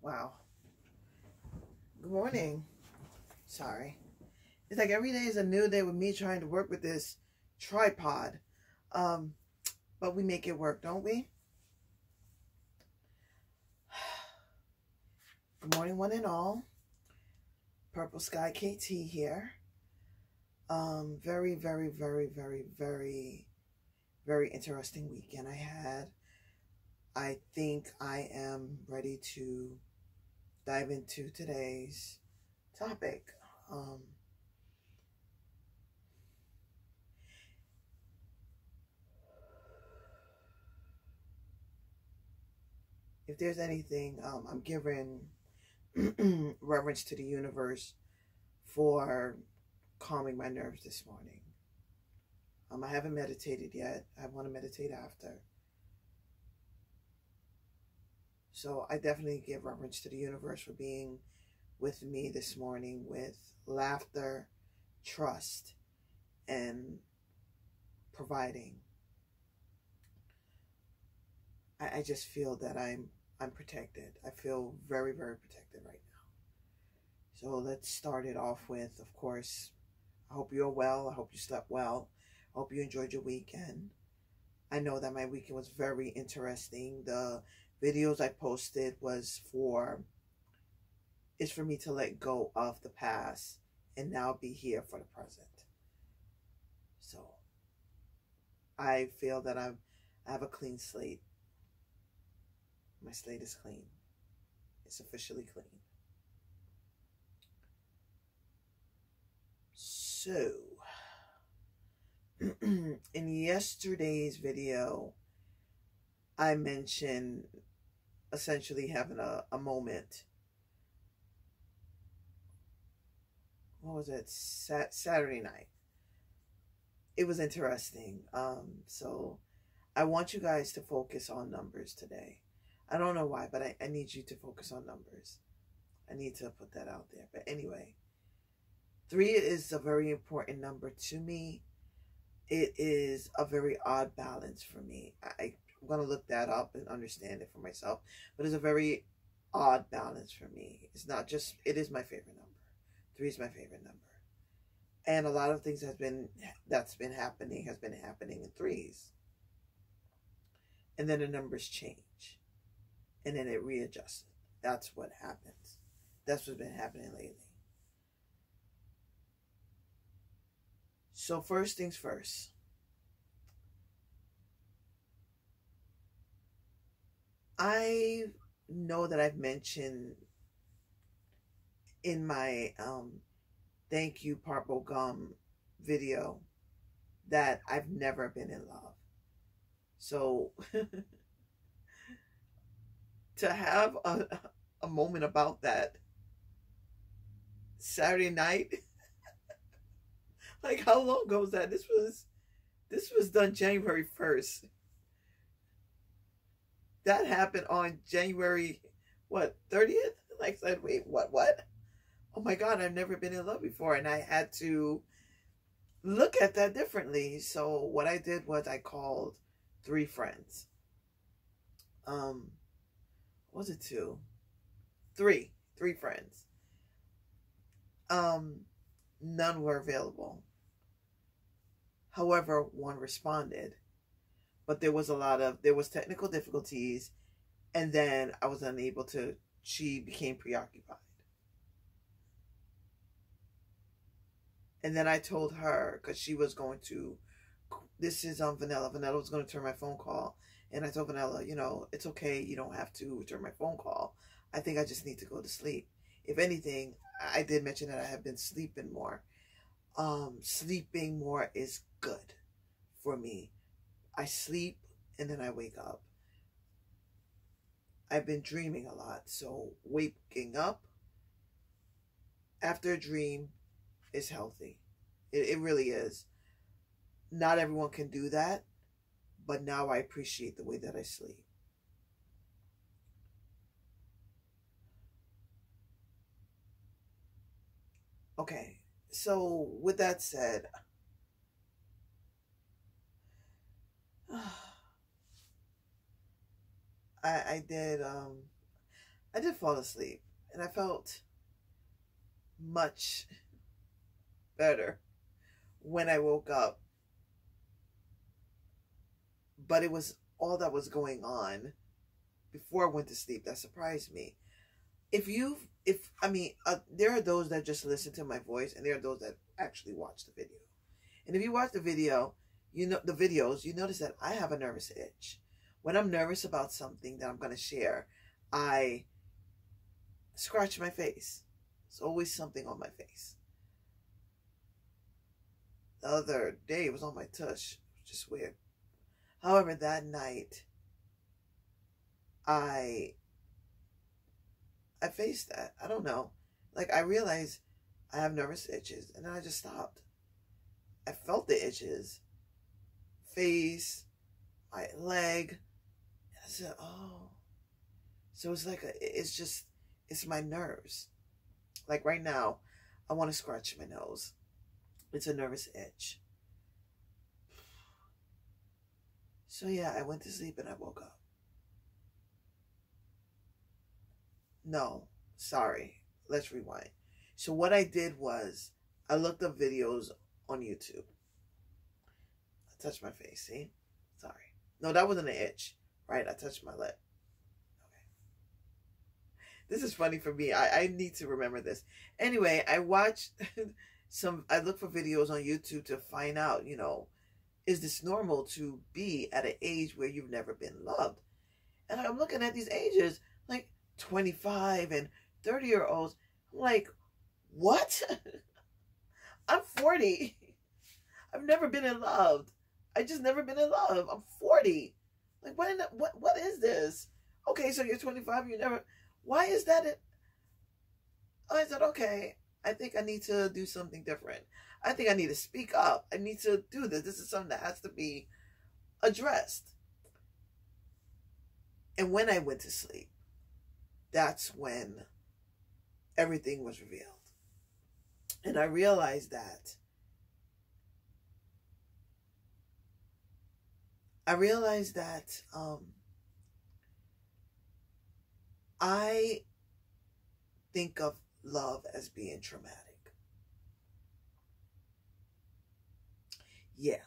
Wow. Good morning. Sorry. It's like every day is a new day with me trying to work with this tripod. Um, but we make it work, don't we? Good morning, one and all. Purple Sky KT here. Very, very, very, very, very, very interesting weekend I had. I think I am ready to dive into today's topic. If there's anything, I'm giving reverence to the universe for calming my nerves this morning. I haven't meditated yet. I want to meditate after. So I definitely give reverence to the universe for being with me this morning with laughter, trust, and providing. I just feel that I'm protected. I feel very, very protected right now. So let's start it off with, of course, I hope you're well. I hope you slept well. I hope you enjoyed your weekend. I know that my weekend was very interesting. The videos I posted is for me to let go of the past and now be here for the present. So I feel that I have a clean slate. My slate is clean. It's officially clean. So in yesterday's video, I mentioned essentially having a moment. What was it? Saturday night. It was interesting. So I want you guys to focus on numbers today. I don't know why, but I need you to focus on numbers. I need to put that out there. But anyway, 3 is a very important number to me. It is a very odd balance for me. I'm going to look that up and understand it for myself. But it's a very odd balance for me. It's not just, it is my favorite number. 3 is my favorite number. And a lot of things that's been happening in 3s. And then the numbers change. And then it readjusts. That's what happens. That's what's been happening lately. So first things first. I know that I've mentioned in my thank you Purple Gum video that I've never been in love. So to have a moment about that Saturday night, like how long ago was that? This was done January 1st. That happened on January, what, 30th? Like I said, wait, what? Oh my God, I've never been in love before. And I had to look at that differently. So what I did was I called 3 friends. Was it 2? 3 friends. None were available. However, one responded. But there was technical difficulties, and then I was unable to, she became preoccupied. And then I told her, because she was going to, this is Vanilla. Vanilla was going to return my phone call. And I told Vanilla, it's okay. You don't have to return my phone call. I think I just need to go to sleep. If anything, I did mention that I have been sleeping more. Sleeping more is good for me. I sleep and then I wake up. I've been dreaming a lot. So waking up after a dream is healthy. It really is. Not everyone can do that, but now I appreciate the way that I sleep. Okay, so with that said, I did, I did fall asleep, and I felt much better when I woke up. But it was all that was going on before I went to sleep that surprised me. There are those that just listen to my voice, and there are those that actually watch the video. And if you watch the video, the videos, you notice that I have a nervous itch. When I'm nervous about something that I'm going to share, I scratch my face. There's always something on my face. The other day, it was on my tush, which is weird. However, that night, I faced that. I don't know. Like, I realized I have nervous itches, and then I just stopped. I felt the itches, face, my leg, and I said, oh. So it's like, it's my nerves. Like right now, I want to scratch my nose. It's a nervous itch. So yeah, I went to sleep and I woke up. No, sorry. Let's rewind. So what I did was I looked up videos on YouTube. I touched my face, see? Sorry. No, that wasn't an itch, right? I touched my lip. Okay. This is funny for me. I need to remember this. Anyway, I watched I look for videos on YouTube to find out, is this normal to be at an age where you've never been loved? And I'm looking at these ages, like 25 and 30-year-olds. I'm like, what? I'm 40. I've never been in love. I just never been in love. I'm 40. Like, what is this? Okay, so you're 25, you never, why is that? I said, okay, I think I need to do something different. I think I need to speak up. I need to do this. This is something that has to be addressed. And when I went to sleep, that's when everything was revealed. And I realized that I think of love as being traumatic. Yeah,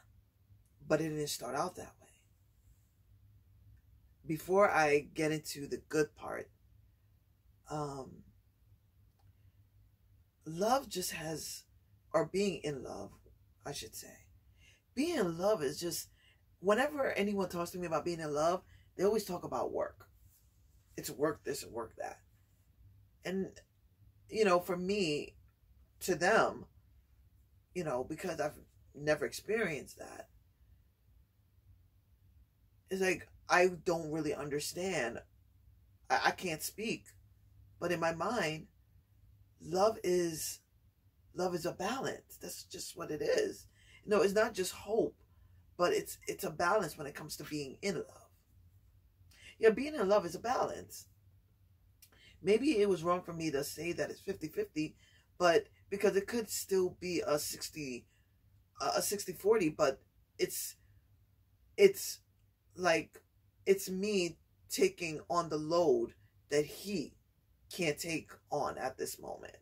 but it didn't start out that way. Before I get into the good part, love just has, or being in love, I should say. Being in love is just, whenever anyone talks to me about being in love, they always talk about work. It's work this and work that. And, for me, to them, because I've never experienced that, it's like, I don't really understand. I can't speak. But in my mind, love is a balance. That's just what it is. It's not just hope, but it's a balance when it comes to being in love. Yeah, being in love is a balance. Maybe it was wrong for me to say that it's 50-50, but because it could still be a 60-40, but it's like, it's me taking on the load that he can't take on at this moment.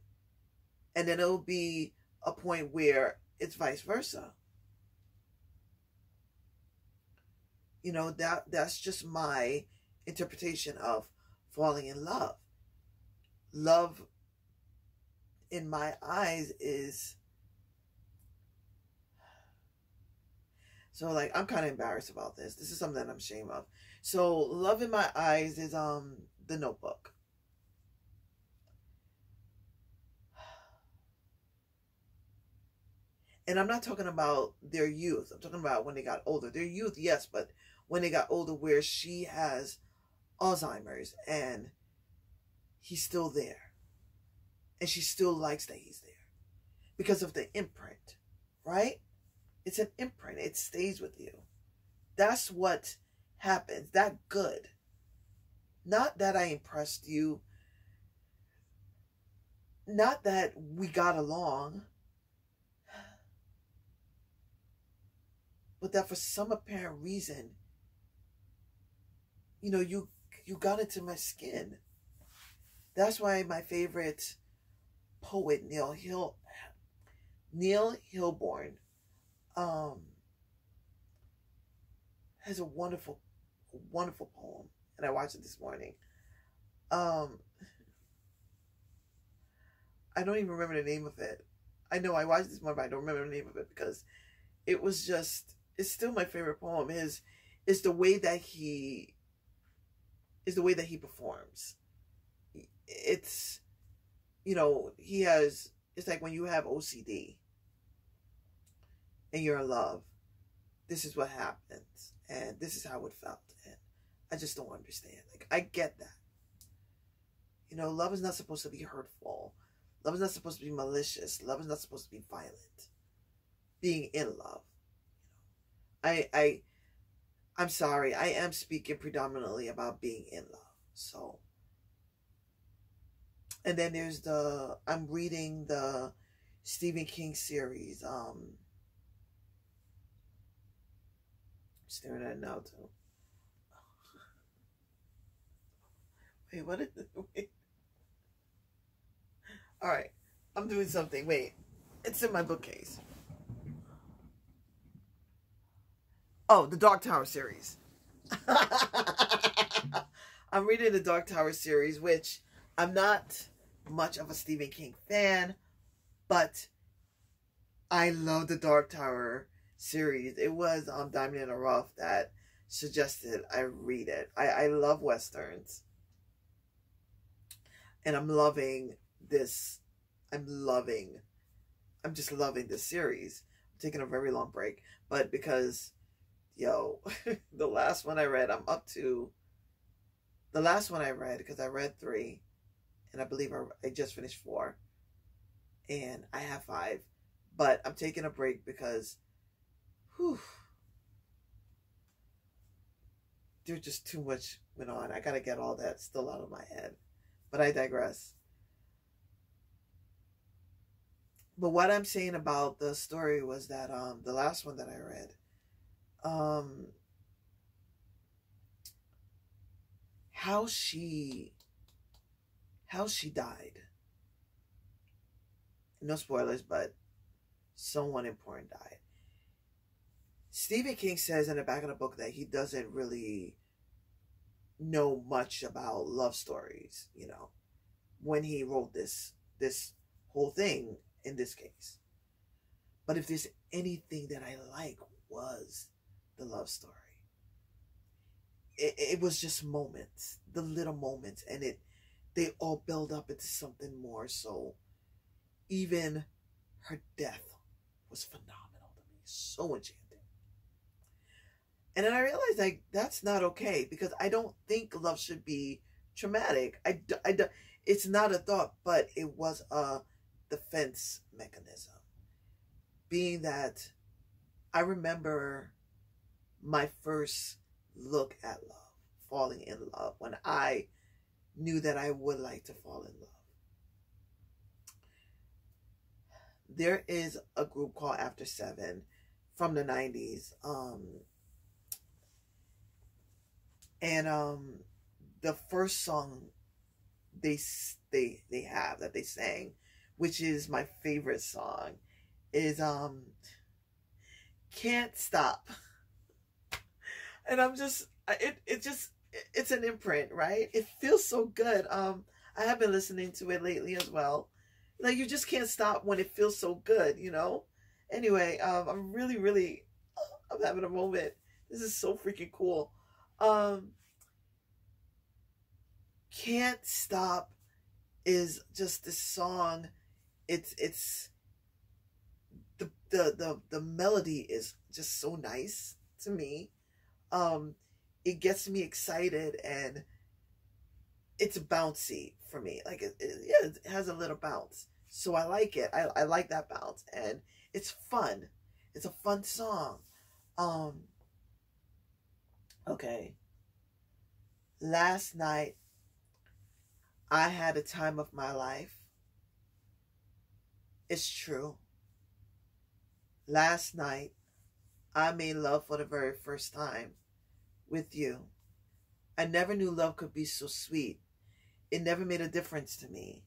And then it'll be a point where it's vice versa. That's just my interpretation of falling in love. Love, in my eyes, is, so like, I'm kind of embarrassed about this. This is something that I'm ashamed of. So love in my eyes is The Notebook. And I'm not talking about their youth. I'm talking about when they got older. Their youth, yes, but when they got older, where she has Alzheimer's and he's still there. And she still likes that he's there. Because of the imprint, right? It's an imprint. It stays with you. That's what happens. That good. Not that I impressed you. Not that we got along. But that for some apparent reason, you got into my skin. That's why my favorite poet, Neil Hilborn, um, has a wonderful, wonderful poem, and I watched it this morning. Um, I don't even remember the name of it. I know I watched this morning, but I don't remember the name of it because it was just, it's still my favorite poem. Is the way that he performs. It's, he has, it's like when you have OCD and you're in love, this is what happens, and this is how it felt, and I just don't understand. Like, I get that. Love is not supposed to be hurtful. Love is not supposed to be malicious. Love is not supposed to be violent. Being in love. I'm sorry. I am speaking predominantly about being in love. So, and then there's I'm reading the Stephen King series. Staring at it now too. Wait, what is it? Wait. All right, I'm doing something. Wait, it's in my bookcase. Oh, the Dark Tower series. I'm reading the Dark Tower series, which I'm not much of a Stephen King fan, but I love the Dark Tower series. It was Diamond in the Rough that suggested I read it. I love Westerns. And I'm loving this. I'm just loving this series. I'm taking a very long break. But because, the last one I read, because I read 3. And I believe I just finished 4. And I have 5. But I'm taking a break because, there's just too much went on. I gotta get all that still out of my head. But I digress. But what I'm saying about the story was that the last one that I read, how she died. No spoilers, but someone important died. Stephen King says in the back of the book that he doesn't really know much about love stories, when he wrote this whole thing in this case. But if there's anything that I like was the love story. It was just moments, the little moments, and they all build up into something more. So even her death was phenomenal to me, so enchanting. And then I realized, like, that's not okay, because I don't think love should be traumatic. It's not a thought, but it was a defense mechanism. Being that I remember my first look at love, falling in love, when I knew that I would like to fall in love. There is a group called After 7 from the 90s. And the first song they have that they sang, which is my favorite song, is Can't Stop. And I'm just, it's an imprint, right? It feels so good. I have been listening to it lately as well. Like, you just can't stop when it feels so good, Anyway, I'm really, I'm having a moment. This is so freaking cool. Can't Stop is just this song. It's the melody is just so nice to me. It gets me excited, and it's bouncy for me. Like, it has a little bounce. So I like it. I like that bounce, and it's fun. It's a fun song. Okay. Last night, I had a time of my life. It's true. Last night, I made love for the very first time with you. I never knew love could be so sweet. It never made a difference to me.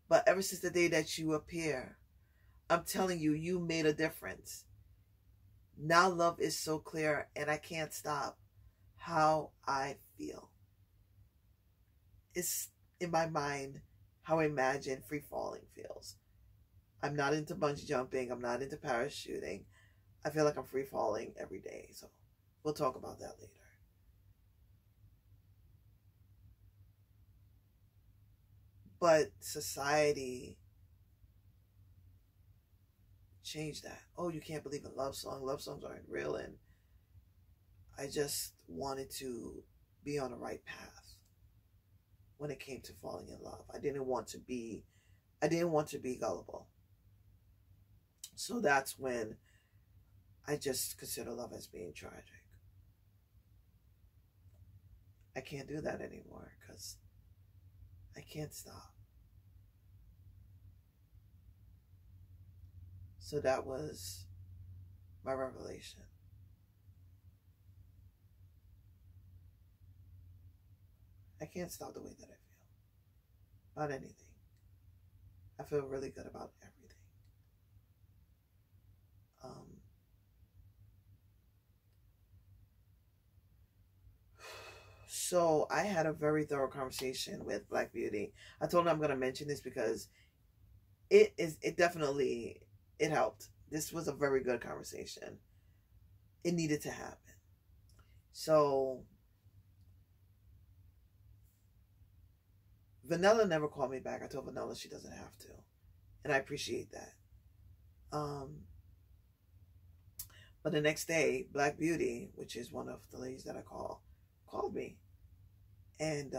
But ever since the day that you appear, I'm telling you, you made a difference. Now love is so clear, and I can't stop how I feel. It's in my mind how I imagine free falling feels. I'm not into bungee jumping. I'm not into parachuting. I feel like I'm free falling every day. So we'll talk about that later. But society changed that. Oh, you can't believe in love songs. Love songs aren't real. And I just wanted to be on the right path when it came to falling in love. I didn't want to be gullible. So that's when I just consider love as being tragic. I can't do that anymore because I can't stop. So that was my revelation. I can't stop the way that I feel about anything. I feel really good about everything. So I had a very thorough conversation with Black Beauty. I told her I'm going to mention this because it definitely helped. This was a very good conversation. It needed to happen. So Vanilla never called me back. I told Vanilla she doesn't have to, and I appreciate that. But the next day, Black Beauty, which is one of the ladies that I called me. And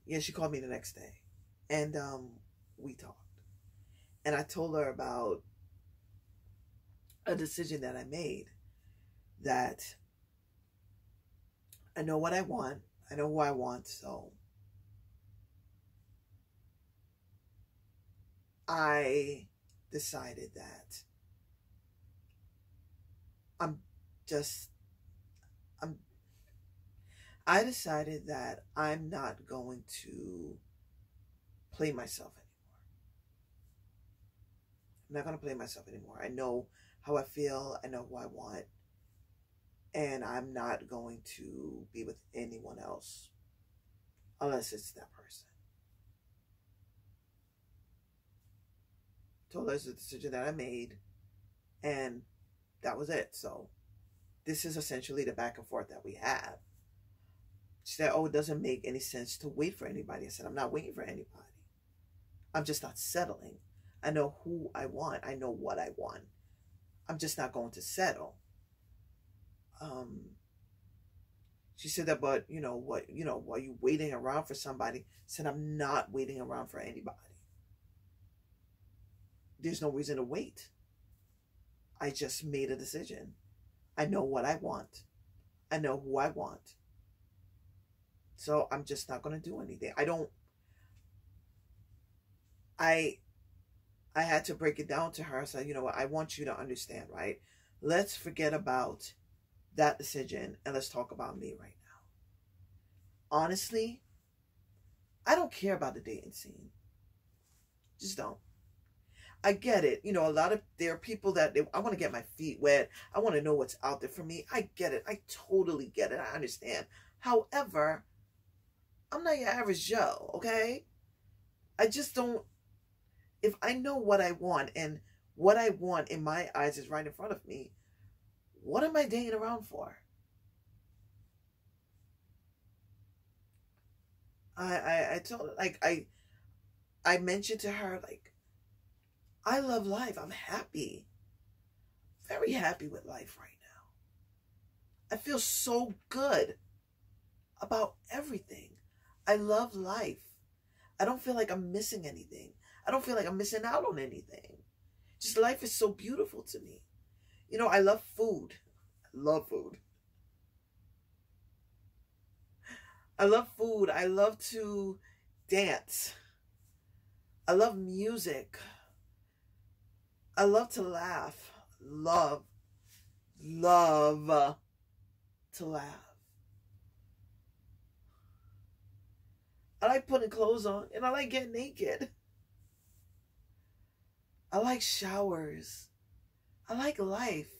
yeah, she called me the next day. And we talked. And I told her about a decision that I made, that I know what I want. I know who I want. So I decided that I decided that I'm not going to play myself anymore. I'm not going to play myself anymore. I know how I feel. I know who I want. And I'm not going to be with anyone else unless it's that person. Told her it's a decision that I made, and that was it. So this is essentially the back and forth that we have. She said, oh, it doesn't make any sense to wait for anybody. I said, I'm not waiting for anybody. I'm just not settling. I know who I want. I know what I want. I'm just not going to settle. She said that, but what, while you waiting around for somebody? I said, I'm not waiting around for anybody. There's no reason to wait. I just made a decision. I know what I want. I know who I want. So I'm just not going to do anything. I had to break it down to her. So, you know what? I want you to understand, right? Let's forget about that decision and let's talk about me right now. Honestly, I don't care about the dating scene. Just don't. I get it. There are people that I want to get my feet wet. I want to know what's out there for me. I get it. I totally get it. I understand. However, I'm not your average Joe, okay? I just don't. If I know what I want and what I want in my eyes is right in front of me, what am I dating around for? I told her, like, I mentioned to her, like, I love life. I'm happy. Very happy with life right now. I feel so good about everything. I love life. I don't feel like I'm missing anything. I don't feel like I'm missing out on anything. Just life is so beautiful to me. I love food. I love food. I love food. I love to dance. I love music. I love to laugh. Love love to laugh. I like putting clothes on, and I like getting naked. I like showers. I like life.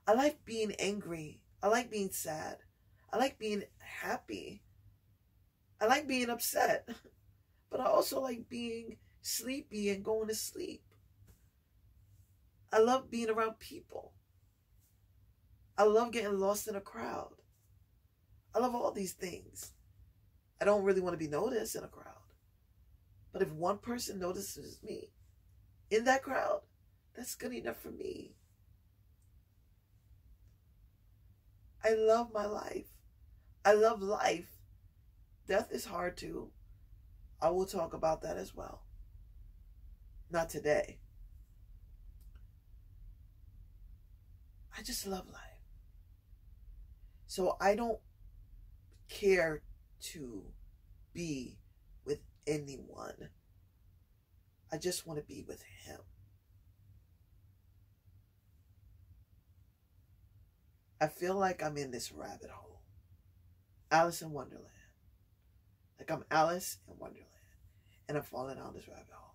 I like being angry. I like being sad. I like being happy. I like being upset. But I also like being sleepy and going to sleep. I love being around people. I love getting lost in a crowd. I love all these things. I don't really want to be noticed in a crowd. But if one person notices me in that crowd, that's good enough for me. I love my life. I love life. Death is hard too. I will talk about that as well. Not today. I just love life. So I don't care to be with anyone. I just want to be with him. I feel like I'm in this rabbit hole. Alice in Wonderland. Like I'm Alice in Wonderland. And I'm falling down this rabbit hole.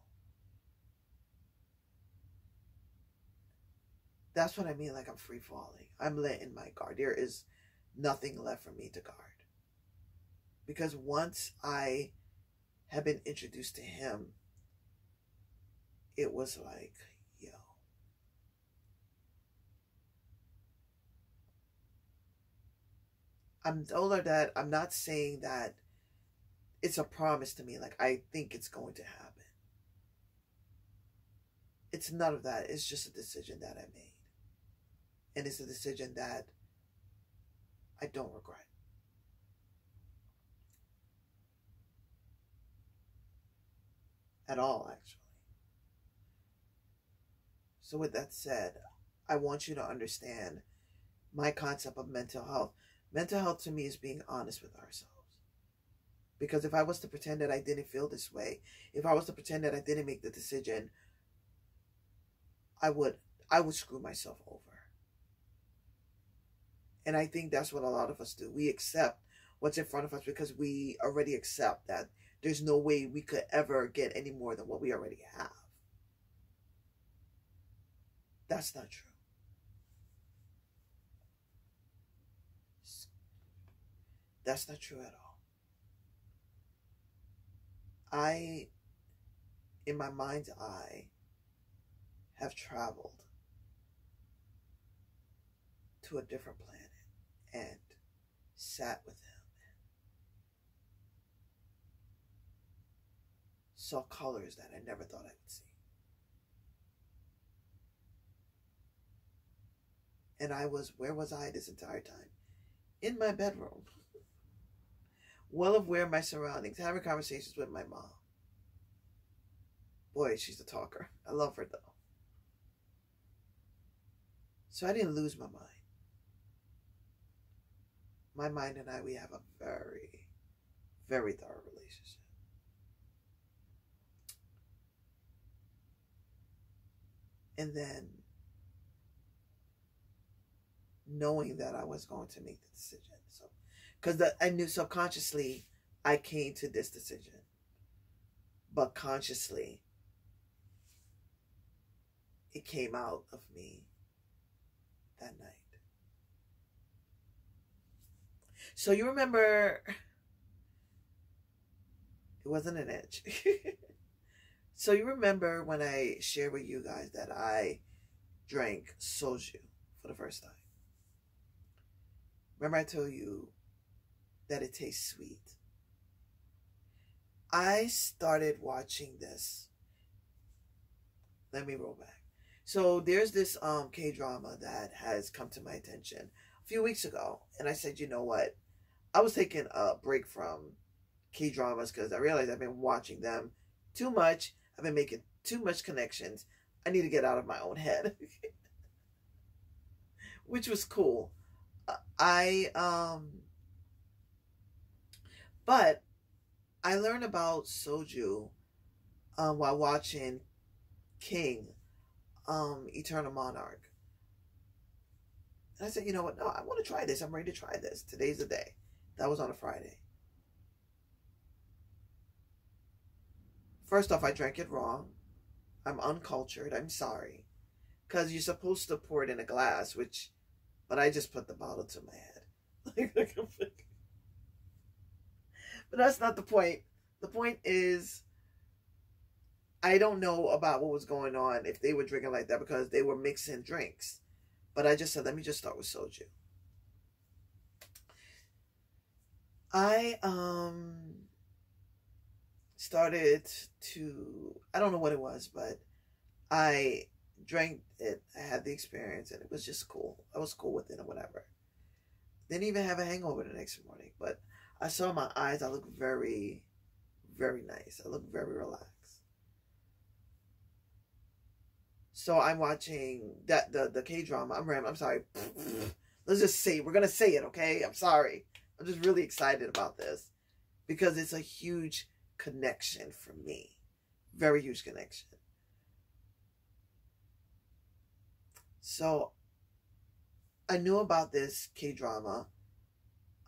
That's what I mean, like I'm free falling. I'm letting my guard. There is nothing left for me to guard. Because once I have been introduced to him, it was like, yo. I'm told her that I'm not saying that it's a promise to me. Like, I think it's going to happen. It's none of that. It's just a decision that I made. And it's a decision that I don't regret. At all, actually. So with that said, I want you to understand my concept of mental health. Mental health to me is being honest with ourselves. Because if I was to pretend that I didn't feel this way, if I was to pretend that I didn't make the decision, I would screw myself over. And I think that's what a lot of us do. We accept what's in front of us because we already accept that there's no way we could ever get any more than what we already have. That's not true. That's not true at all. I, in my mind's eye, have traveled to a different planet and sat with him and saw colors that I never thought I would see. And where was I this entire time? In my bedroom. Well aware of my surroundings, having conversations with my mom. Boy, she's a talker. I love her though. So I didn't lose my mind. My mind and I, we have a very, very thorough relationship. And then knowing that I was going to make the decision. So, because I knew subconsciously I came to this decision. But consciously, it came out of me that night. So you remember, it wasn't an edge. So you remember when I shared with you guys that I drank soju for the first time. Remember I told you that it tastes sweet. I started watching this. Let me roll back. So there's this K-drama that has come to my attention a few weeks ago. And I said, you know what? I was taking a break from K-dramas because I realized I've been watching them too much. I've been making too much connections. I need to get out of my own head. Which was cool. But I learned about soju while watching King, Eternal Monarch. And I said, you know what? No, I want to try this. I'm ready to try this. Today's the day. That was on a Friday. First off, I drank it wrong. I'm uncultured. I'm sorry. Because you're supposed to pour it in a glass, but I just put the bottle to my head. But that's not the point. The point is, I don't know about what was going on if they were drinking like that because they were mixing drinks. But I just said, let me just start with soju. I started to, I don't know what it was, but I drank it. I had the experience and it was just cool. I was cool with it or whatever. Didn't even have a hangover the next morning, but I saw my eyes. I look very, very nice. I look very relaxed. So I'm watching the K-drama. I'm sorry. Let's just say, we're going to say it, okay? I'm sorry. I'm just really excited about this because it's a huge connection for me. Very huge connection. So I knew about this K-drama.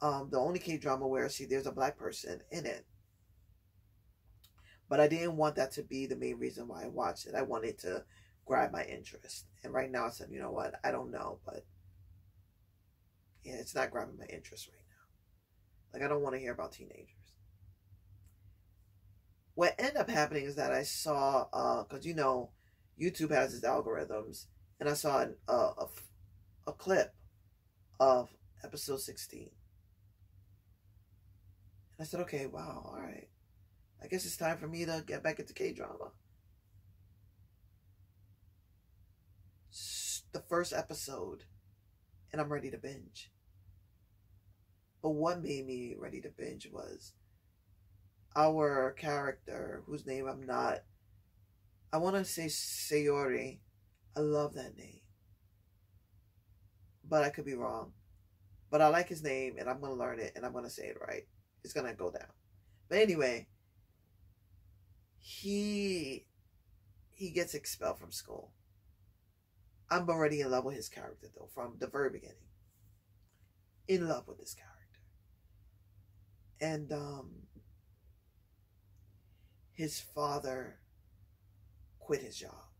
The only K-drama where, see, there's a black person in it. But I didn't want that to be the main reason why I watched it. I wanted to grab my interest. And right now I said, you know what? I don't know, but yeah, it's not grabbing my interest right now. Like, I don't want to hear about teenagers. What ended up happening is that I saw, because, you know, YouTube has its algorithms, and I saw a clip of episode 16. And I said, okay, wow, all right. I guess it's time for me to get back into K-drama. The first episode, and I'm ready to binge. But what made me ready to binge was our character, whose name I want to say Sayori. I love that name. But I could be wrong. But I like his name, and I'm going to learn it, and I'm going to say it right. It's going to go down. But anyway, he gets expelled from school. I'm already in love with his character, though, from the very beginning. In love with this character. And his father quit his job.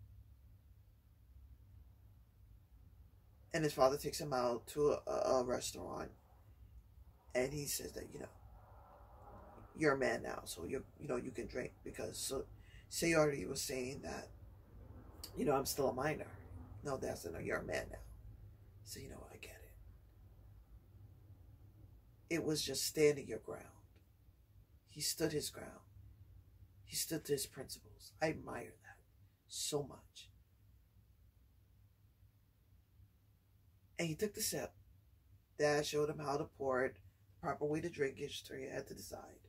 And his father takes him out to a restaurant. And he says that, you know, you're a man now, so you can drink. Because so Sayori was saying that, you know, I'm still a minor. No, that's no, you're a man now. So, you know, I get it. It was just standing your ground. He stood his ground. He stood to his principles. I admire that so much. And he took the sip. Dad showed him how to pour it, the proper way to drink it, so he had to decide.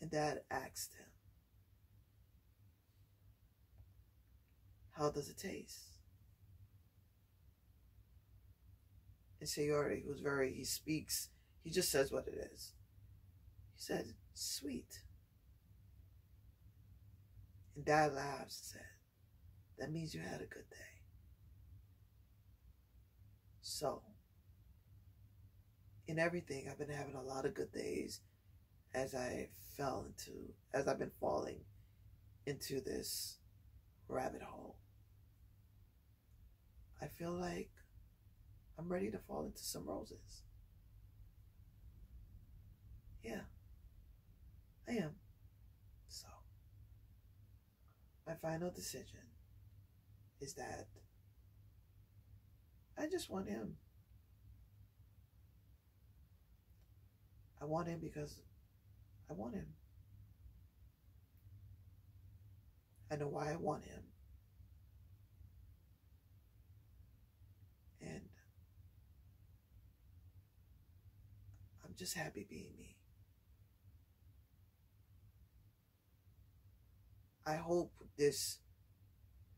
And Dad asked him, how does it taste? And Sayori, he just says what it is. He said, sweet. And Dad laughs and said, that means you had a good day. So, in everything, I've been having a lot of good days as I've been falling into this rabbit hole. I feel like I'm ready to fall into some roses. Yeah, I am. So, my final decision is that I just want him. I want him because I want him. I know why I want him. And I'm just happy being me. I hope this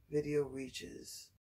video reaches